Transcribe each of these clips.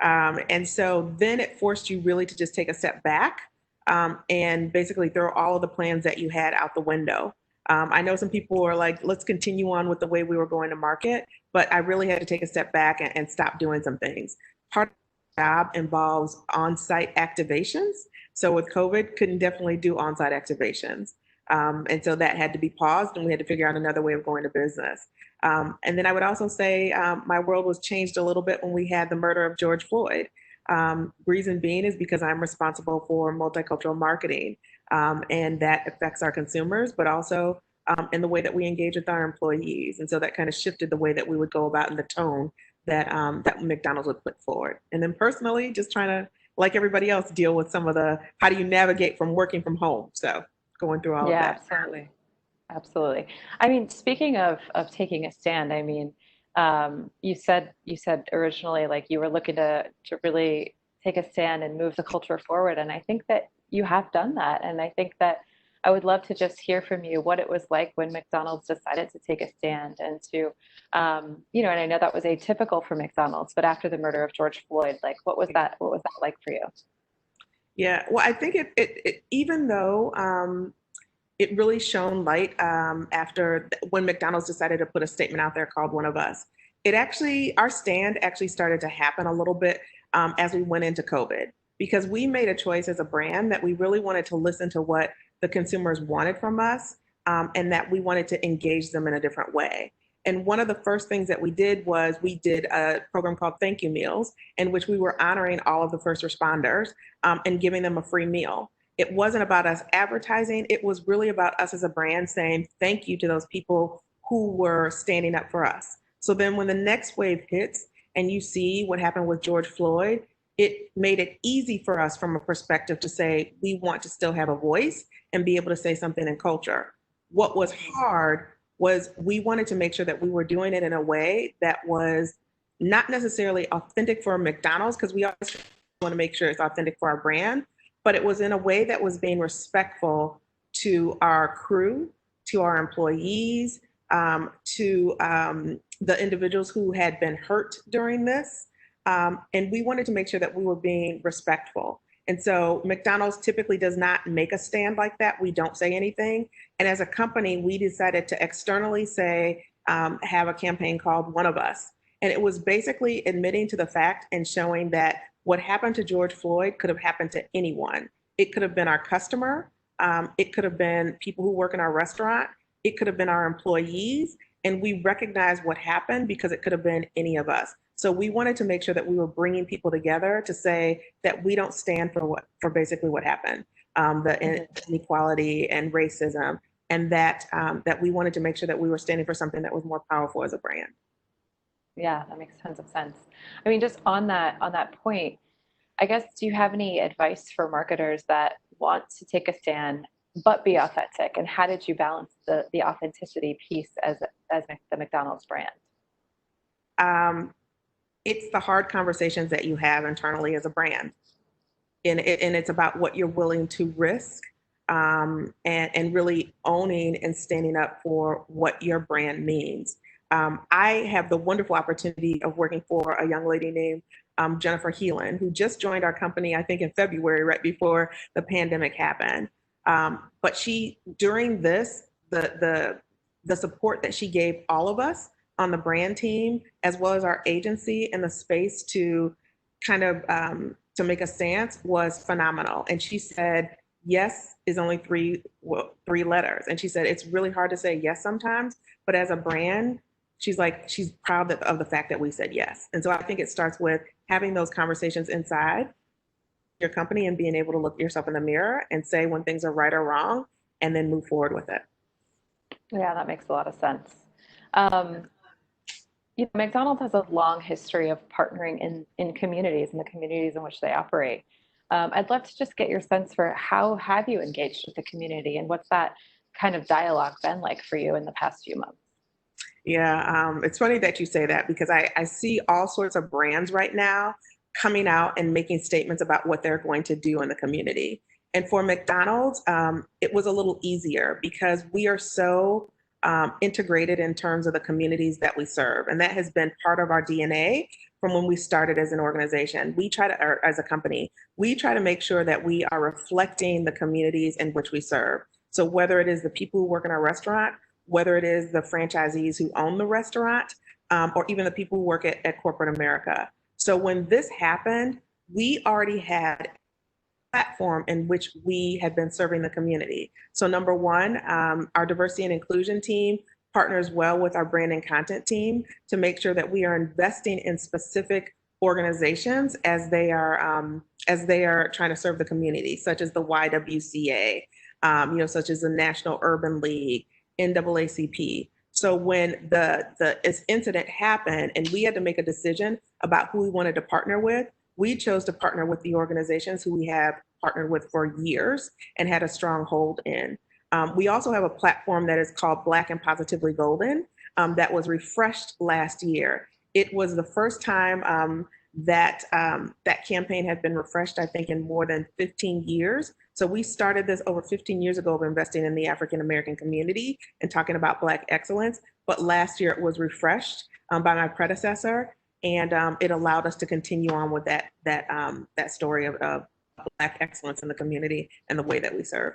And so then it forced you really to just take a step back and basically throw all of the plans that you had out the window. I know some people were like, let's continue on with the way we were going to market, but I really had to take a step back and stop doing some things. Part of the job involves on-site activations. So with COVID, couldn't definitely do on-site activations. And so that had to be paused and we had to figure out another way of going to business. And then I would also say my world was changed a little bit when we had the murder of George Floyd. Reason being is because I'm responsible for multicultural marketing, and that affects our consumers, but also in the way that we engage with our employees. And so that kind of shifted the way that we would go about and the tone that that McDonald's would put forward. And then personally, just trying to, like everybody else, deal with some of the how do you navigate from working from home. So going through all of Yeah, that. absolutely. Absolutely. I mean, speaking of taking a stand, I mean, you said originally like you were looking to really take a stand and move the culture forward, and I think that you have done that. And I think that I would love to just hear from you what it was like when McDonald's decided to take a stand and to, and I know that was atypical for McDonald's, but after the murder of George Floyd, like what was that like for you? Yeah, well, I think it even though it really shone light after when McDonald's decided to put a statement out there called "One of Us." It actually, our stand actually started to happen a little bit as we went into COVID because we made a choice as a brand that we really wanted to listen to what the consumers wanted from us, and that we wanted to engage them in a different way. And one of the first things that we did was we did a program called Thank You Meals, in which we were honoring all of the first responders and giving them a free meal. It wasn't about us advertising. It was really about us as a brand saying thank you to those people who were standing up for us. So then when the next wave hits and you see what happened with George Floyd, it made it easy for us from a perspective to say we want to still have a voice and be able to say something in culture. What was hard was we wanted to make sure that we were doing it in a way that was not necessarily authentic for McDonald's, because we always want to make sure it's authentic for our brand, but it was in a way that was being respectful to our crew, to our employees, to the individuals who had been hurt during this. And we wanted to make sure that we were being respectful. And so McDonald's typically does not make a stand like that. We don't say anything. And as a company, we decided to externally say, have a campaign called One of Us. And it was basically admitting to the fact and showing that what happened to George Floyd could have happened to anyone. It could have been our customer. It could have been people who work in our restaurant. It could have been our employees. And we recognize what happened because it could have been any of us. So we wanted to make sure that we were bringing people together to say that we don't stand for basically what happened, the inequality and racism, and that that we wanted to make sure that we were standing for something that was more powerful as a brand. Yeah, that makes tons of sense. I mean, just on that point, I guess, do you have any advice for marketers that want to take a stand but be authentic? And how did you balance the authenticity piece as the McDonald's brand? Um, it's the hard conversations that you have internally as a brand, and it's about what you're willing to risk, and really owning and standing up for what your brand means. I have the wonderful opportunity of working for a young lady named Jennifer Heelan, who just joined our company, I think in February, right before the pandemic happened. But she, during this, the support that she gave all of us on the brand team, as well as our agency and the space to kind of to make a stance was phenomenal. And she said, yes is only three letters. And she said, it's really hard to say yes sometimes, but as a brand, she's like, she's proud of the fact that we said yes. And so I think it starts with having those conversations inside your company and being able to look yourself in the mirror and say when things are right or wrong, and then move forward with it. Yeah, that makes a lot of sense. Um, McDonald's has a long history of partnering in communities and the communities in which they operate. I'd love to just get your sense for how have you engaged with the community and what's that kind of dialogue been like for you in the past few months? Yeah, it's funny that you say that because I see all sorts of brands right now coming out and making statements about what they're going to do in the community. And for McDonald's, it was a little easier because we are so integrated in terms of the communities that we serve. And that has been part of our DNA from when we started as an organization. We try to, or as a company, we try to make sure that we are reflecting the communities in which we serve. So whether it is the people who work in our restaurant, whether it is the franchisees who own the restaurant, or even the people who work at corporate America. So when this happened, we already had platform in which we had been serving the community. So number one, our diversity and inclusion team partners well with our brand and content team to make sure that we are investing in specific organizations as they are trying to serve the community, such as the YWCA, such as the National Urban League, NAACP. So when this incident happened and we had to make a decision about who we wanted to partner with, we chose to partner with the organizations who we have partnered with for years and had a strong hold in. We also have a platform that is called Black and Positively Golden that was refreshed last year. It was the first time that campaign had been refreshed, I think, in more than 15 years. So we started this over 15 years ago of investing in the African American community and talking about Black excellence. But last year it was refreshed by my predecessor, and it allowed us to continue on with that story of Black excellence in the community and the way that we serve.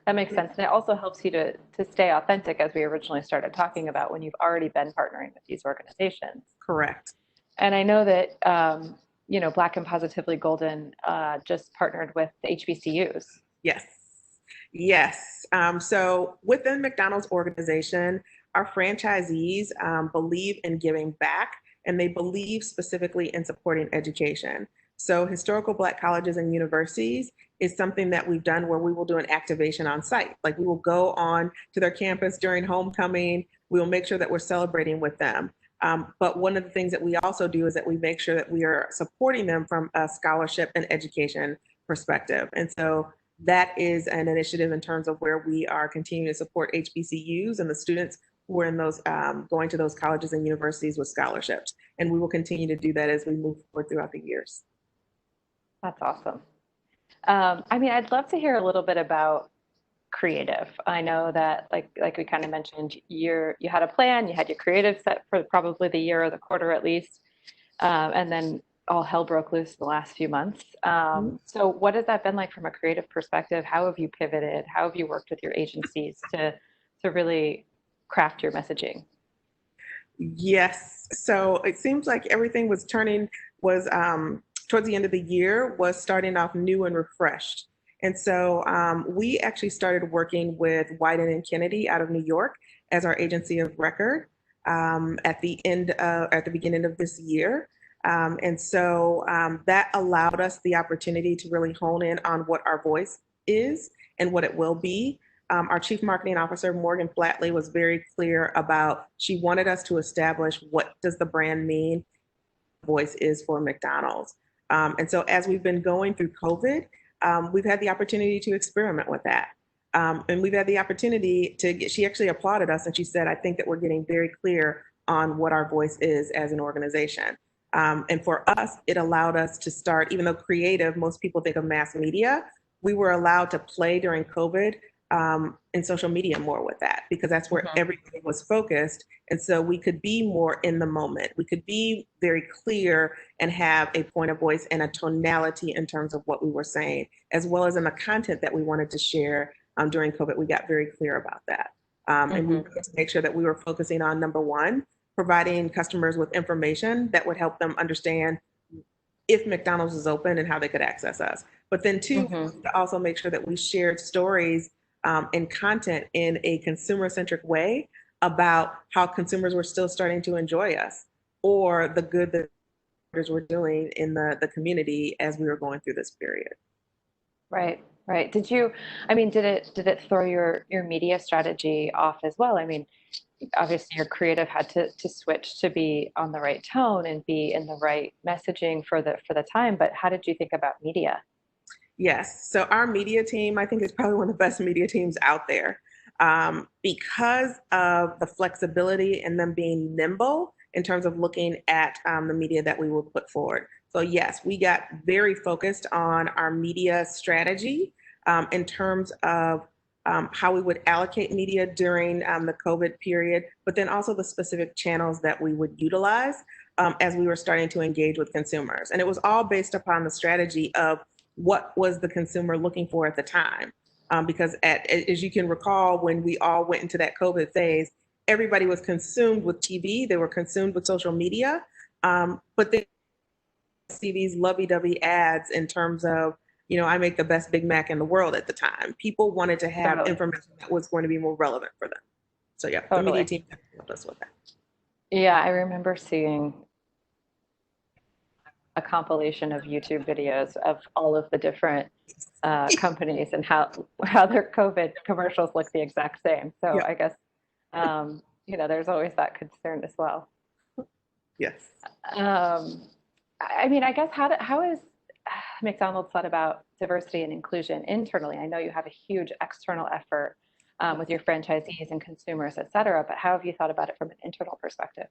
That makes sense. And it also helps you to stay authentic, as we originally started talking about, when you've already been partnering with these organizations. Correct. And I know that, Black and Positively Golden just partnered with the HBCUs. Yes. Yes. So within McDonald's organization, our franchisees believe in giving back, and they believe specifically in supporting education. So historical Black colleges and universities is something that we've done where we will do an activation on site. Like we will go on to their campus during homecoming. We will make sure that we're celebrating with them. But one of the things that we also do is that we make sure that we are supporting them from a scholarship and education perspective. And so that is an initiative in terms of where we are continuing to support HBCUs and the students who are in those going to those colleges and universities with scholarships. And we will continue to do that as we move forward throughout the years. That's awesome. I'd love to hear a little bit about creative. I know that, like we kind of mentioned, you had a plan, you had your creative set for probably the year or the quarter at least, and then all hell broke loose the last few months. So what has that been like from a creative perspective? How have you pivoted? How have you worked with your agencies to really craft your messaging? Yes. So it seems like everything was towards the end of the year was starting off new and refreshed. And so we actually started working with Wyden and Kennedy out of New York as our agency of record at the beginning of this year. And so that allowed us the opportunity to really hone in on what our voice is and what it will be. Our chief marketing officer, Morgan Flatley, was very clear about she wanted us to establish what does the brand mean, voice is for McDonald's. And so as we've been going through COVID, we've had the opportunity to experiment with that. And we've had the opportunity she actually applauded us and she said, I think that we're getting very clear on what our voice is as an organization. And for us, it allowed us to start, even though creative, most people think of mass media, we were allowed to play during COVID in social media more with that, because that's where everything was focused. And so we could be more in the moment. We could be very clear and have a point of voice and a tonality in terms of what we were saying, as well as in the content that we wanted to share during COVID. We got very clear about that. And we wanted to make sure that we were focusing on, number one, providing customers with information that would help them understand if McDonald's is open and how they could access us. But then two, to also make sure that we shared stories and content in a consumer-centric way about how consumers were still starting to enjoy us, or the good that we're doing in the community as we were going through this period. Right. Did it throw your media strategy off as well? I mean, obviously your creative had to switch to be on the right tone and be in the right messaging for the time, but how did you think about media? Yes. So our media team, I think, is probably one of the best media teams out there because of the flexibility and them being nimble in terms of looking at the media that we will put forward. So yes, we got very focused on our media strategy in terms of how we would allocate media during the COVID period, but then also the specific channels that we would utilize as we were starting to engage with consumers. And it was all based upon the strategy of what was the consumer looking for at the time. Because as you can recall, when we all went into that COVID phase, everybody was consumed with TV, they were consumed with social media, but they see these lovey-dovey ads in terms of, I make the best Big Mac in the world at the time. People wanted to have Totally. information that was going to be more relevant for them. So yeah, the media Totally. team helped us with that. Yeah, I remember seeing a compilation of YouTube videos of all of the different companies and how their COVID commercials look the exact same. So Yeah. I guess there's always that concern as well. Yes. I mean, I guess how is McDonald's thought about diversity and inclusion internally? I know you have a huge external effort with your franchisees and consumers, et cetera, but how have you thought about it from an internal perspective?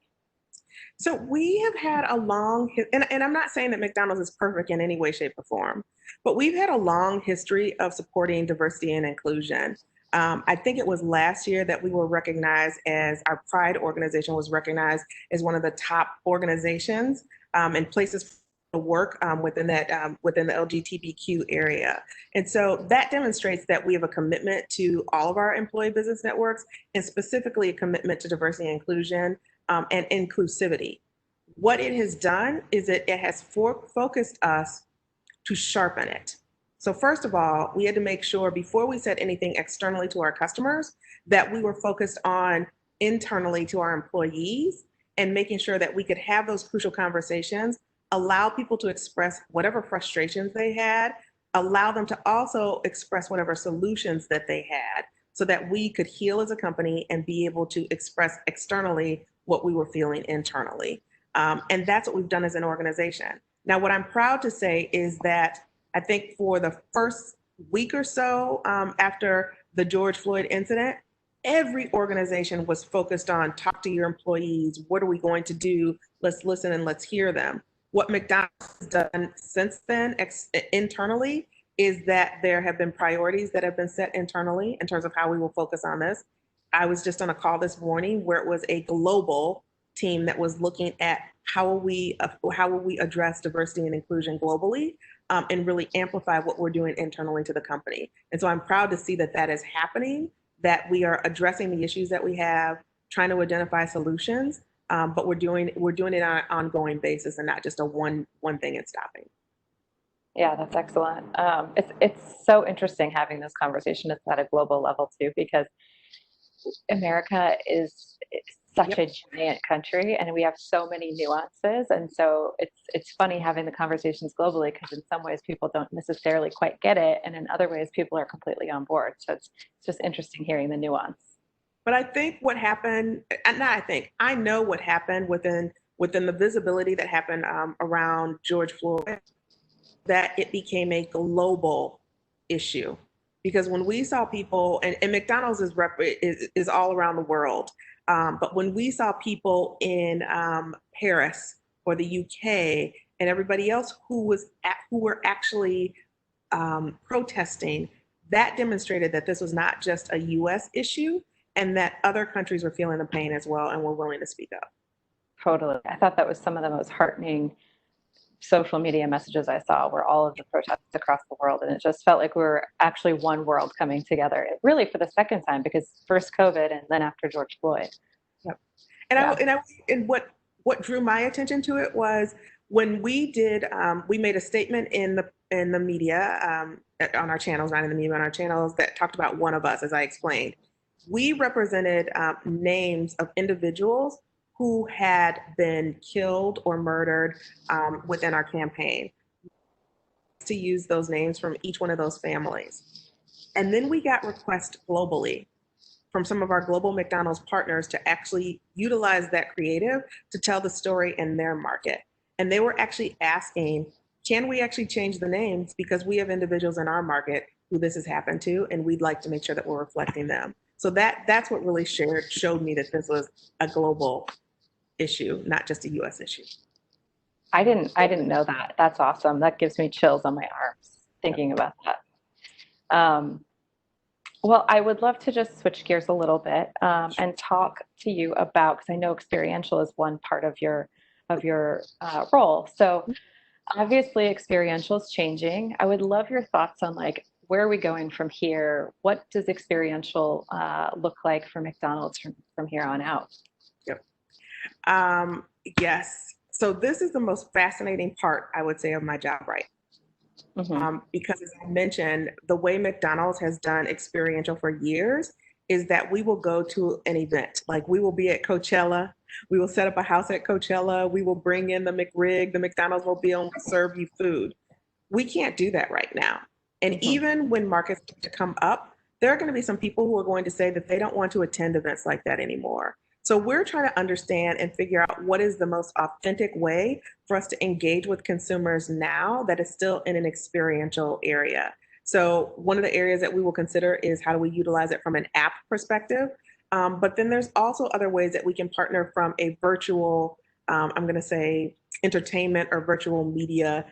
So we have had a long, and I'm not saying that McDonald's is perfect in any way, shape, or form, but we've had a long history of supporting diversity and inclusion. I think it was last year that we were recognized as, our Pride organization was recognized as one of the top organizations and places to work within the LGBTQ area. And so that demonstrates that we have a commitment to all of our employee business networks, and specifically a commitment to diversity and inclusion and inclusivity. What it has done is it has focused us to sharpen it. So first of all, we had to make sure before we said anything externally to our customers that we were focused on internally to our employees and making sure that we could have those crucial conversations, allow people to express whatever frustrations they had, allow them to also express whatever solutions that they had, so that we could heal as a company and be able to express externally what we were feeling internally. And that's what we've done as an organization. Now, what I'm proud to say is that I think for the first week or so after the George Floyd incident, every organization was focused on talk to your employees. What are we going to do? Let's listen and let's hear them. What McDonald's has done since then internally is that there have been priorities that have been set internally in terms of how we will focus on this. I was just on a call this morning where it was a global team that was looking at how will we address diversity and inclusion globally and really amplify what we're doing internally to the company. And so I'm proud to see that that is happening, that we are addressing the issues that we have, trying to identify solutions, but we're doing it on an ongoing basis and not just a one thing and stopping. Yeah, that's excellent. It's so interesting having this conversation at a global level too, because America is such a giant country and we have so many nuances. And so it's funny having the conversations globally, because in some ways people don't necessarily quite get it. And in other ways, people are completely on board. So it's just interesting hearing the nuance. But I think what happened, I know what happened within the visibility that happened around George Floyd, that it became a global issue. Because when we saw people, and McDonald's is all around the world, but when we saw people in Paris or the UK and everybody else who were actually protesting, that demonstrated that this was not just a US issue and that other countries were feeling the pain as well and were willing to speak up. Totally. I thought that was some of the most heartening social media messages I saw were all of the protests across the world. And it just felt like we were actually one world coming together, really for the second time, because first COVID and then after George Floyd. Yep. And what drew my attention to it was when we made a statement in the media on our channels, not in the media, on our channels, that talked about one of us, as I explained. We represented names of individuals who had been killed or murdered within our campaign, to use those names from each one of those families. And then we got requests globally from some of our global McDonald's partners to actually utilize that creative to tell the story in their market. And they were actually asking, can we actually change the names, because we have individuals in our market who this has happened to, and we'd like to make sure that we're reflecting them. So that's what really showed me that this was a global issue, not just a US issue. I didn't know that. That's awesome. That gives me chills on my arms thinking about that. Well, I would love to just switch gears a little bit and talk to you about, because I know experiential is one part of your role. So obviously, experiential is changing. I would love your thoughts on like where are we going from here? What does experiential look like for McDonald's from here on out? Yep. Um, yes. So this is the most fascinating part, I would say, of my job, right? Hmm. Because as I mentioned, the way McDonald's has done experiential for years is that we will go to an event. Like we will be at Coachella, we will set up a house at Coachella, we will bring in the McRig, the McDonald's will be on, serve you food. We can't do that right now. And Hmm. even when markets start to come up, there are going to be some people who are going to say that they don't want to attend events like that anymore. So we're trying to understand and figure out what is the most authentic way for us to engage with consumers now that is still in an experiential area. So one of the areas that we will consider is how do we utilize it from an app perspective. But then there's also other ways that we can partner from a virtual, I'm going to say, entertainment or virtual media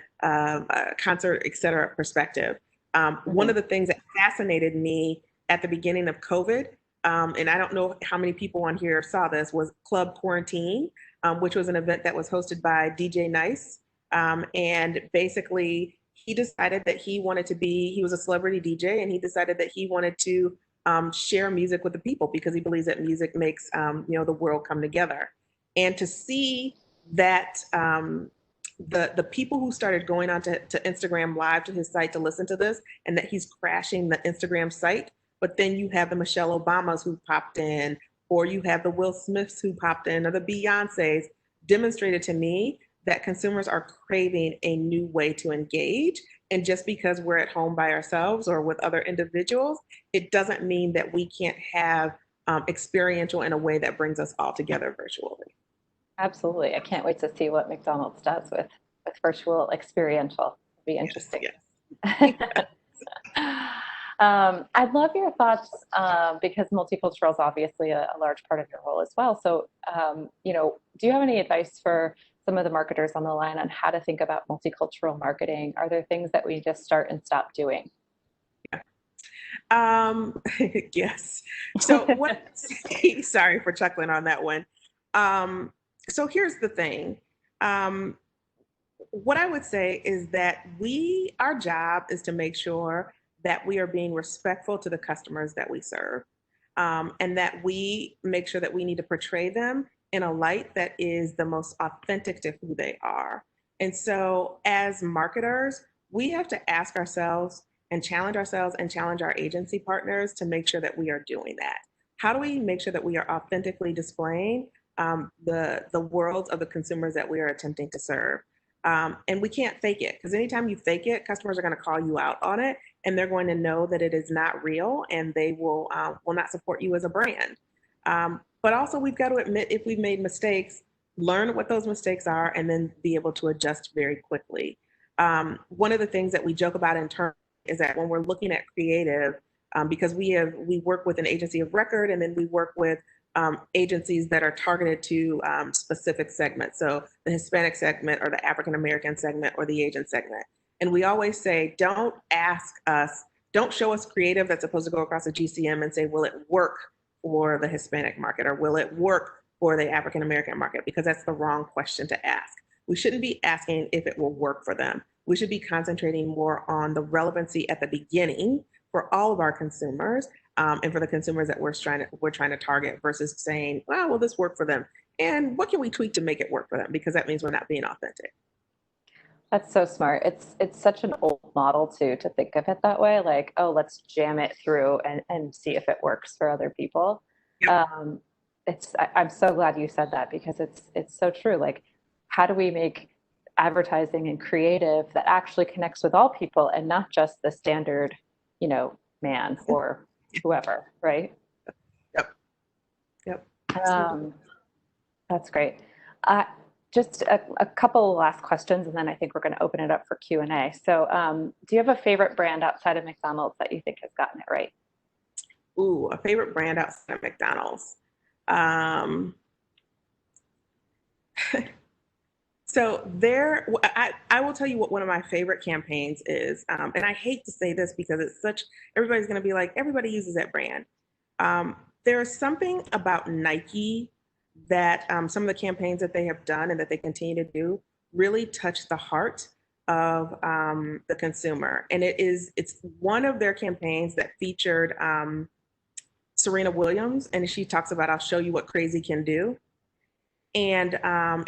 concert, et cetera, perspective. One Hmm. of the things that fascinated me at the beginning of COVID, and I don't know how many people on here saw this, was Club Quarantine, which was an event that was hosted by DJ Nice. And basically, he decided that he was a celebrity DJ, and he decided that he wanted to share music with the people because he believes that music makes, the world come together. And to see that the people who started going on to Instagram Live to his site to listen to this, and that he's crashing the Instagram site. But then you have the Michelle Obamas who popped in, or you have the Will Smiths who popped in, or the Beyoncés, demonstrated to me that consumers are craving a new way to engage. And just because we're at home by ourselves or with other individuals, it doesn't mean that we can't have experiential in a way that brings us all together virtually. Absolutely. I can't wait to see what McDonald's does with virtual experiential. It'll be Yes, interesting. yes. I'd love your thoughts because multicultural is obviously a large part of your role as well. So, do you have any advice for some of the marketers on the line on how to think about multicultural marketing? Are there things that we just start and stop doing? Yes. So what, sorry for chuckling on that one. Um, so here's the thing. Um, what I would say is that our job is to make sure that we are being respectful to the customers that we serve, and that we make sure that we need to portray them in a light that is the most authentic to who they are. And so, as marketers, we have to ask ourselves and challenge our agency partners to make sure that we are doing that. How do we make sure that we are authentically displaying the worlds of the consumers that we are attempting to serve? And we can't fake it, because anytime you fake it, customers are going to call you out on it, and they're going to know that it is not real, and they will not support you as a brand. But also, we've got to admit if we've made mistakes, learn what those mistakes are, and then be able to adjust very quickly. One of the things that we joke about internally is that when we're looking at creative, because we work with an agency of record, and then we work with agencies that are targeted to specific segments. So the Hispanic segment, or the African American segment, or the Asian segment. And we always say, don't show us creative that's supposed to go across a GCM and say, will it work for the Hispanic market, or will it work for the African American market? Because that's the wrong question to ask. We shouldn't be asking if it will work for them. We should be concentrating more on the relevancy at the beginning for all of our consumers, and for the consumers that we're trying to target, versus saying, well, will this work for them? And what can we tweak to make it work for them? Because that means we're not being authentic. That's so smart. It's such an old model too to think of it that way. Like, oh, let's jam it through and see if it works for other people. Yep. I'm so glad you said that because it's so true. Like, how do we make advertising and creative that actually connects with all people and not just the standard, man or whoever, right? Yep. Yep. Absolutely. Um, that's great. Uh, just a couple last questions, and then I think we're going to open it up for Q&A. So, do you have a favorite brand outside of McDonald's that you think has gotten it right? Ooh, a favorite brand outside of McDonald's. Um, So I will tell you what one of my favorite campaigns is, and I hate to say this because it's such, everybody's going to be like, everybody uses that brand. Um, there's something about Nike that some of the campaigns that they have done and that they continue to do really touch the heart of the consumer. And it's one of their campaigns that featured Serena Williams, and she talks about, I'll show you what crazy can do. And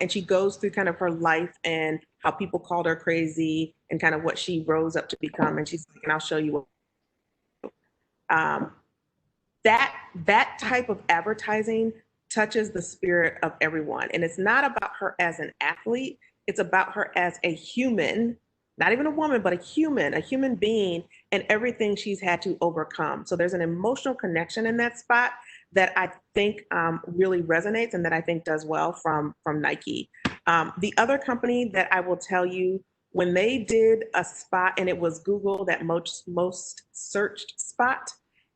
she goes through kind of her life and how people called her crazy and kind of what she rose up to become. And she's like, and I'll show you what. Um, that type of advertising touches the spirit of everyone, and it's not about her as an athlete. It's about her as a human, not even a woman, but a human being, and everything she's had to overcome. So there's an emotional connection in that spot that I think really resonates and that I think does well from Nike. The other company that I will tell you, when they did a spot, and it was Google, that most searched spot,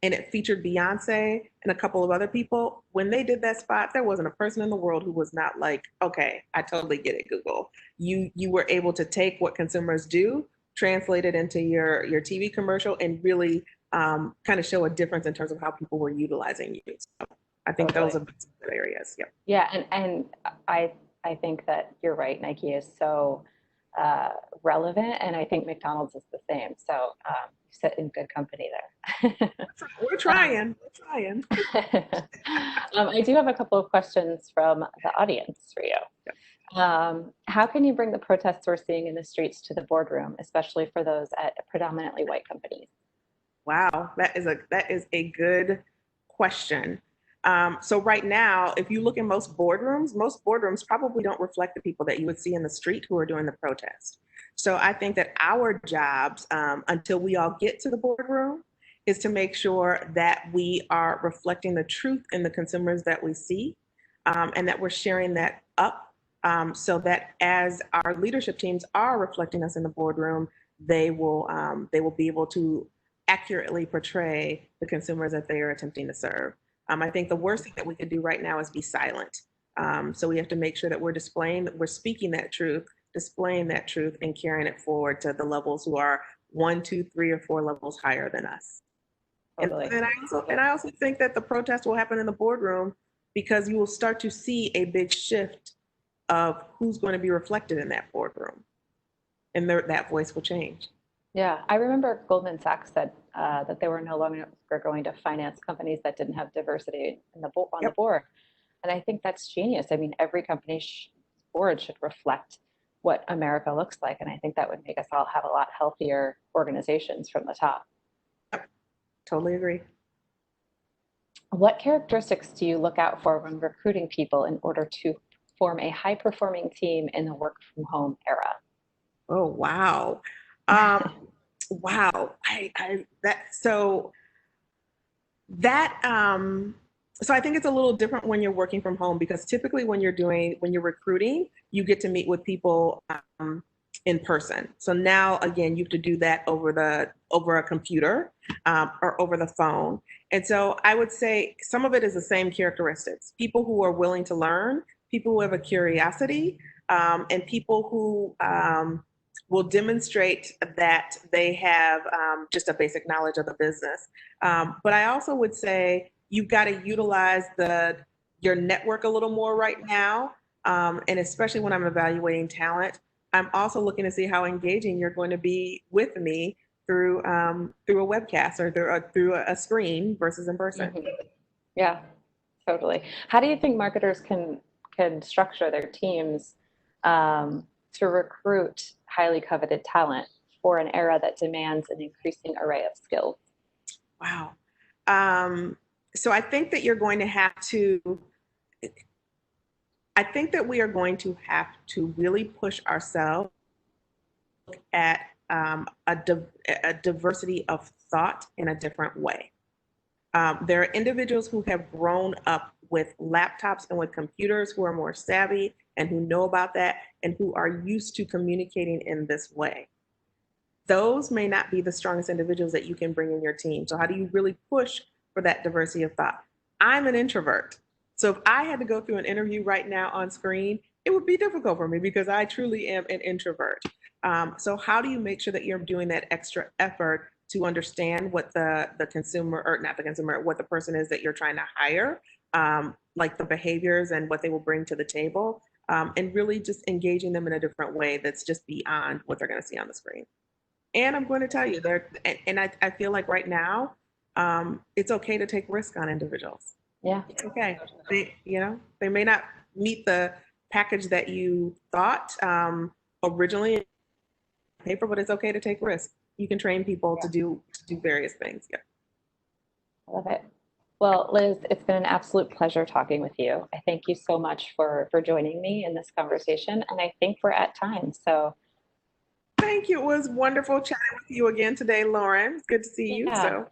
and it featured Beyonce and a couple of other people. When they did that spot, there wasn't a person in the world who was not like, okay, I totally get it, Google. You were able to take what consumers do, translate it into your TV commercial, and really kind of show a difference in terms of how people were utilizing you. So I think Totally. those are good areas. Yep. Yeah, and I think that you're right. Nike is so relevant, and I think McDonald's is the same. So you sit in good company there. We're Um, trying. We're trying. I do have a couple of questions from the audience for you. Yep. How can you bring the protests we're seeing in the streets to the boardroom, especially for those at predominantly white companies? Wow, that is a good question. So right now, if you look in most boardrooms probably don't reflect the people that you would see in the street who are doing the protest. So I think that our jobs, until we all get to the boardroom, is to make sure that we are reflecting the truth in the consumers that we see, and that we're sharing that up, so that as our leadership teams are reflecting us in the boardroom, they will be able to accurately portray the consumers that they are attempting to serve. I think the worst thing that we could do right now is be silent. So we have to make sure that we're displaying, that we're speaking that truth, displaying that truth, and carrying it forward to the levels who are 1, 2, 3, or 4 levels higher than us. Totally. And I also think that the protest will happen in the boardroom because you will start to see a big shift of who's going to be reflected in that boardroom, and that voice will change. Yeah, I remember Goldman Sachs said that they were no longer going to finance companies that didn't have diversity in on the Yep. board. And I think that's genius. I mean, every company's board should reflect what America looks like. And I think that would make us all have a lot healthier organizations from the top. Yep. Totally agree. What characteristics do you look out for when recruiting people in order to form a high performing team in the work from home era? Oh, wow. Wow. I that so that so I think it's a little different when you're working from home, because typically when you're recruiting, you get to meet with people in person. So now again, you have to do that over a computer, or over the phone. And so I would say some of it is the same characteristics: people who are willing to learn, people who have a curiosity, and people who will demonstrate that they have just a basic knowledge of the business. But I also would say you've got to utilize your network a little more right now, and especially when I'm evaluating talent, I'm also looking to see how engaging you're going to be with me through a webcast or through a screen versus in person. Mhm. Yeah, totally. How do you think marketers can structure their teams to recruit highly coveted talent for an era that demands an increasing array of skills? Wow. So I think that you're going to have to. I think that we are going to have to really push ourselves at a diversity of thought in a different way. There are individuals who have grown up with laptops and with computers who are more savvy and who know about that and who are used to communicating in this way. Those may not be the strongest individuals that you can bring in your team. So how do you really push for that diversity of thought? I'm an introvert. So if I had to go through an interview right now on screen, it would be difficult for me because I truly am an introvert. So how do you make sure that you're doing that extra effort to understand what the consumer, or not the consumer, what the person is that you're trying to hire, like the behaviors and what they will bring to the table, and really just engaging them in a different way that's just beyond what they're going to see on the screen. And I'm going to tell you there, and I feel like right now, it's okay to take risk on individuals. Yeah. It's okay. They may not meet the package that you thought originally in paper, but it's okay to take risks. You can train people to do various things. Yeah. I love it. Well, Liz, it's been an absolute pleasure talking with you. I thank you so much for joining me in this conversation, and I think we're at time. So thank you. It was wonderful chatting with you again today, Lauren. It's good to see you. So,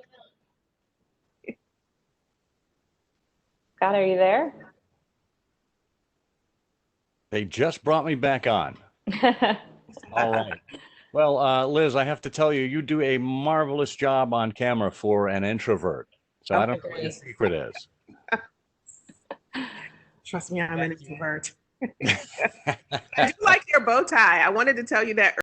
Scott, are you there? They just brought me back on. All right. Well, Liz, I have to tell you, you do a marvelous job on camera for an introvert. So I don't know what your secret is. Trust me, I'm an introvert. I do like your bow tie. I wanted to tell you that